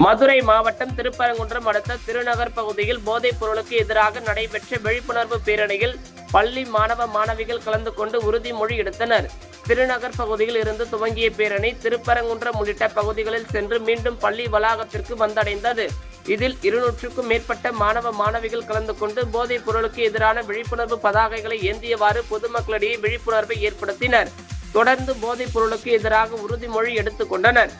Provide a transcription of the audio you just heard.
மதுரை மாவட்டம் திருப்பரங்குன்றம் அடுத்த திருநகர் பகுதியில் போதைப் பொருளுக்கு எதிராக நடைபெற்ற விழிப்புணர்வு பேரணியில் பள்ளி மாணவ மாணவிகள் கலந்து கொண்டு உறுதிமொழி எடுத்தனர். திருநகர் பகுதியில் இருந்து துவங்கிய பேரணி திருப்பரங்குன்றம் உள்ளிட்ட பகுதிகளில் சென்று மீண்டும் பள்ளி வளாகத்திற்கு வந்தடைந்தது. இதில் 200க்கும் மேற்பட்ட மாணவ மாணவிகள் கலந்து கொண்டு போதைப் பொருளுக்கு எதிரான விழிப்புணர்வு பதாகைகளை ஏந்தியவாறு பொதுமக்களிடையே விழிப்புணர்வை ஏற்படுத்தினர். தொடர்ந்து போதைப் பொருளுக்கு எதிராக உறுதிமொழி எடுத்துக் கொண்டனர்.